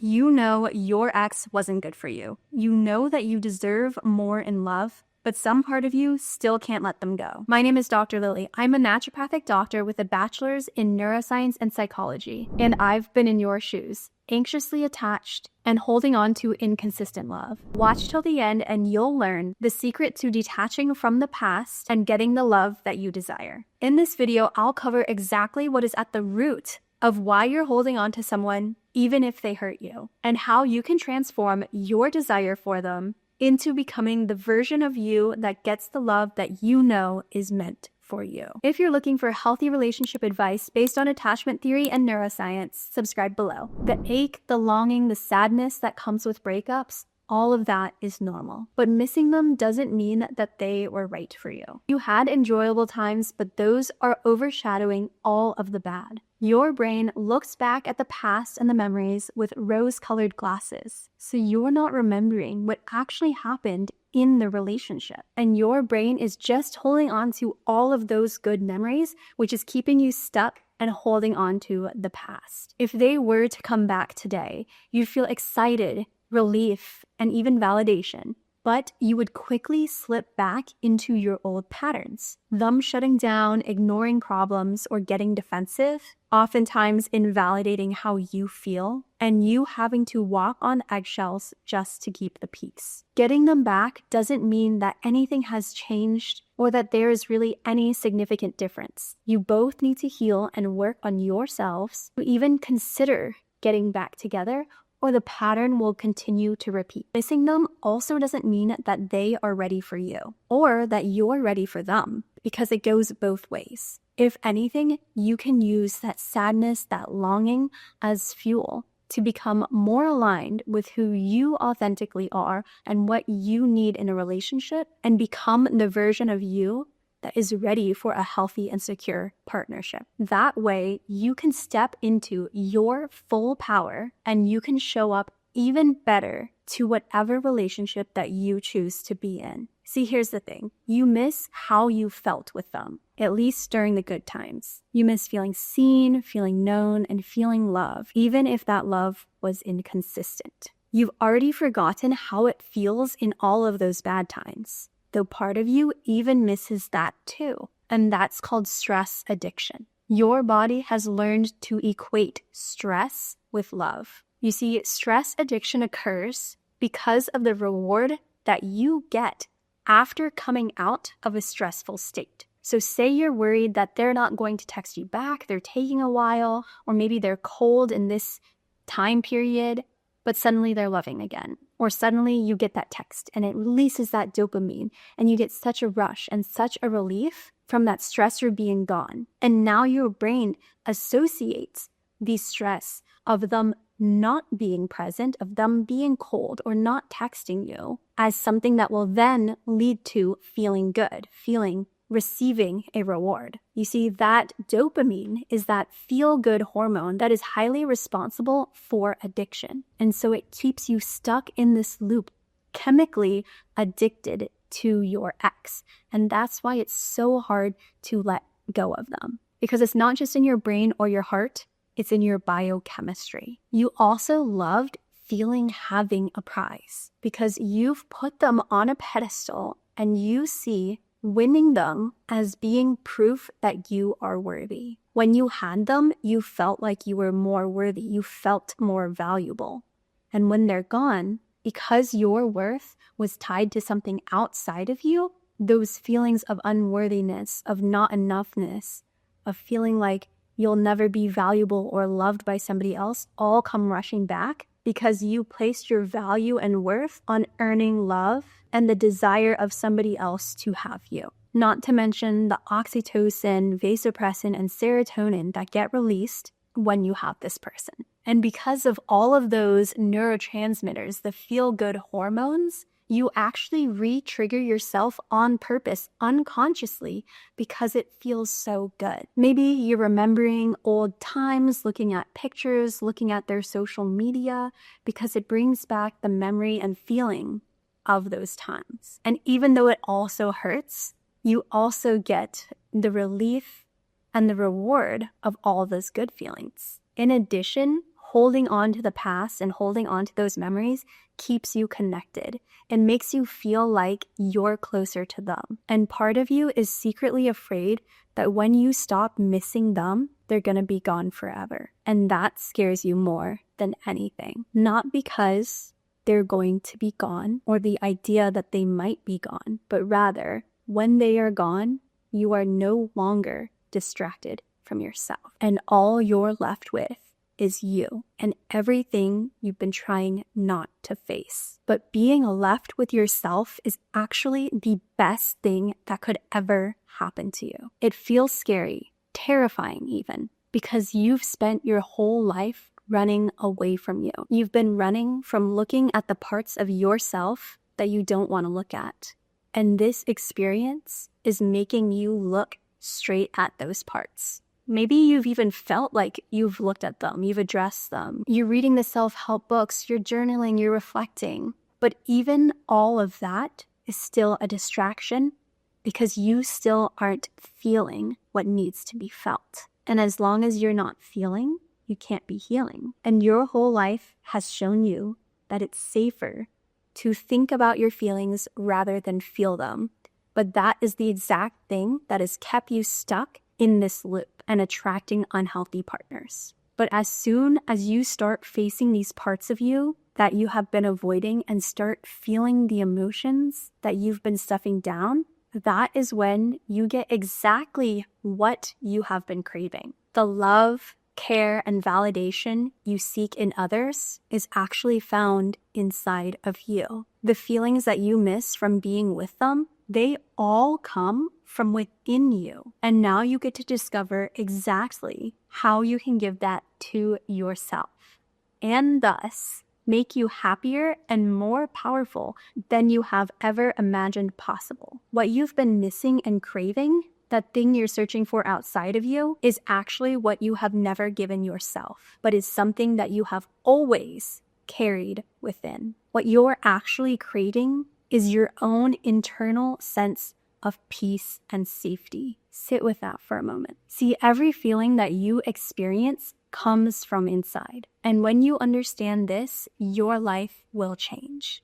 You know your ex wasn't good for you. You know that you deserve more in love, but some part of you still can't let them go. My name is Dr. Lilli. I'm a naturopathic doctor with a bachelor's in neuroscience and psychology, and I've been in your shoes, anxiously attached and holding on to inconsistent love. Watch till the end and you'll learn the secret to detaching from the past and getting the love that you desire. In this video, I'll cover exactly what is at the root of why you're holding on to someone even if they hurt you, and how you can transform your desire for them into becoming the version of you that gets the love that you know is meant for you. If you're looking for healthy relationship advice based on attachment theory and neuroscience, subscribe below. The ache, the longing, the sadness that comes with breakups, all of that is normal. But missing them doesn't mean that they were right for you. You had enjoyable times, but those are overshadowing all of the bad. Your brain looks back at the past and the memories with rose-colored glasses, so you're not remembering what actually happened in the relationship. And your brain is just holding on to all of those good memories, which is keeping you stuck and holding on to the past. If they were to come back today, you'd feel excited, relief, and even validation. But you would quickly slip back into your old patterns. Them shutting down, ignoring problems, or getting defensive, oftentimes invalidating how you feel, and you having to walk on eggshells just to keep the peace. Getting them back doesn't mean that anything has changed or that there is really any significant difference. You both need to heal and work on yourselves to even consider getting back together, or the pattern will continue to repeat. Missing them also doesn't mean that they are ready for you or that you're ready for them, because it goes both ways. If anything, you can use that sadness, that longing as fuel to become more aligned with who you authentically are and what you need in a relationship, and become the version of you that is ready for a healthy and secure partnership. That way, you can step into your full power and you can show up even better to whatever relationship that you choose to be in. See, here's the thing. You miss how you felt with them, at least during the good times. You miss feeling seen, feeling known, and feeling love, even if that love was inconsistent. You've already forgotten how it feels in all of those bad times, though part of you even misses that too. And that's called stress addiction. Your body has learned to equate stress with love. You see, stress addiction occurs because of the reward that you get after coming out of a stressful state. So say you're worried that they're not going to text you back, they're taking a while, or maybe they're cold in this time period, but suddenly they're loving again. Or suddenly you get that text and it releases that dopamine and you get such a rush and such a relief from that stressor being gone. And now your brain associates the stress of them not being present, of them being cold or not texting you, as something that will then lead to feeling good, receiving a reward. You see, that dopamine is that feel-good hormone that is highly responsible for addiction. And so it keeps you stuck in this loop, chemically addicted to your ex. And that's why it's so hard to let go of them. Because it's not just in your brain or your heart, it's in your biochemistry. You also loved feeling having a prize because you've put them on a pedestal and you see winning them as being proof that you are worthy. When you had them, you felt like you were more worthy. You felt more valuable. And when they're gone, because your worth was tied to something outside of you, those feelings of unworthiness, of not enoughness, of feeling like you'll never be valuable or loved by somebody else, all come rushing back because you placed your value and worth on earning love and the desire of somebody else to have you. Not to mention the oxytocin, vasopressin, and serotonin that get released when you have this person. And because of all of those neurotransmitters, the feel-good hormones, you actually re-trigger yourself on purpose, unconsciously, because it feels so good. Maybe you're remembering old times, looking at pictures, looking at their social media, because it brings back the memory and feeling of those times. And even though it also hurts, you also get the relief and the reward of all those good feelings. In addition, holding on to the past and holding on to those memories keeps you connected and makes you feel like you're closer to them. And part of you is secretly afraid that when you stop missing them, they're gonna be gone forever. And that scares you more than anything. Not because they're going to be gone or the idea that they might be gone, but rather when they are gone, you are no longer distracted from yourself. And all you're left with is you and everything you've been trying not to face. But being left with yourself is actually the best thing that could ever happen to you. It feels scary, terrifying even, because you've spent your whole life running away from you. You've been running from looking at the parts of yourself that you don't want to look at. And this experience is making you look straight at those parts. Maybe you've even felt like you've looked at them, you've addressed them. You're reading the self-help books, you're journaling, you're reflecting. But even all of that is still a distraction because you still aren't feeling what needs to be felt. And as long as you're not feeling, you can't be healing. And your whole life has shown you that it's safer to think about your feelings rather than feel them. But that is the exact thing that has kept you stuck in this loop and attracting unhealthy partners. But as soon as you start facing these parts of you that you have been avoiding and start feeling the emotions that you've been stuffing down, that is when you get exactly what you have been craving. The love, care, and validation you seek in others is actually found inside of you. The feelings that you miss from being with them, they all come from within you. And now you get to discover exactly how you can give that to yourself and thus make you happier and more powerful than you have ever imagined possible. What you've been missing and craving, that thing you're searching for outside of you, is actually what you have never given yourself, but is something that you have always carried within. What you're actually craving is your own internal sense of peace and safety. Sit with that for a moment. See, every feeling that you experience comes from inside. And when you understand this, your life will change.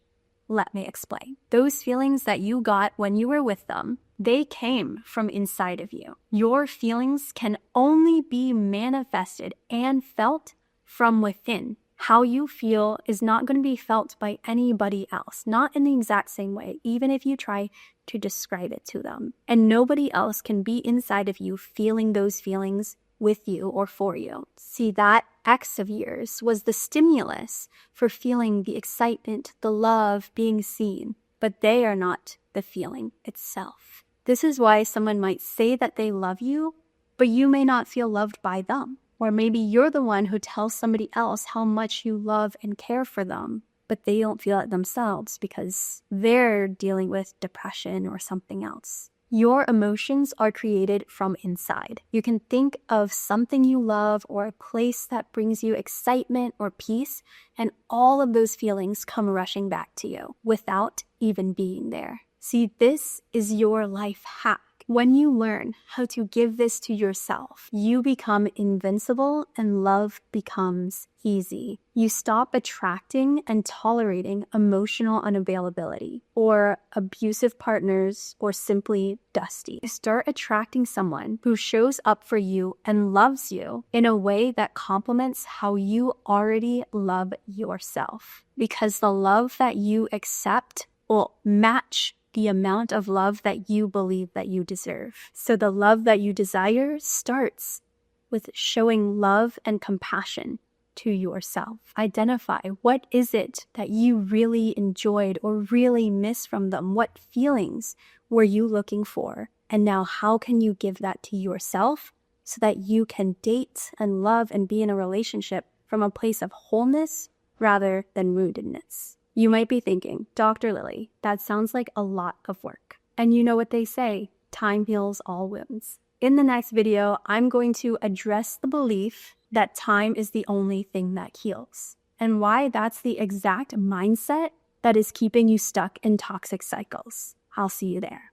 Let me explain. Those feelings that you got when you were with them, they came from inside of you. Your feelings can only be manifested and felt from within. How you feel is not going to be felt by anybody else, not in the exact same way, even if you try to describe it to them. And nobody else can be inside of you feeling those feelings with you or for you. See, that ex of yours was the stimulus for feeling the excitement, the love, being seen, but they are not the feeling itself. This is why someone might say that they love you, but you may not feel loved by them. Or maybe you're the one who tells somebody else how much you love and care for them, but they don't feel it themselves because they're dealing with depression or something else. Your emotions are created from inside. You can think of something you love or a place that brings you excitement or peace, and all of those feelings come rushing back to you without even being there. See, this is your life hack. When you learn how to give this to yourself, you become invincible and love becomes easy. You stop attracting and tolerating emotional unavailability or abusive partners or simply dusty. You start attracting someone who shows up for you and loves you in a way that complements how you already love yourself. Because the love that you accept will match the amount of love that you believe that you deserve. So the love that you desire starts with showing love and compassion to yourself. Identify what is it that you really enjoyed or really miss from them? What feelings were you looking for? And now how can you give that to yourself so that you can date and love and be in a relationship from a place of wholeness rather than woundedness? You might be thinking, Dr. Lilli, that sounds like a lot of work. And you know what they say, time heals all wounds. In the next video, I'm going to address the belief that time is the only thing that heals, and why that's the exact mindset that is keeping you stuck in toxic cycles. I'll see you there.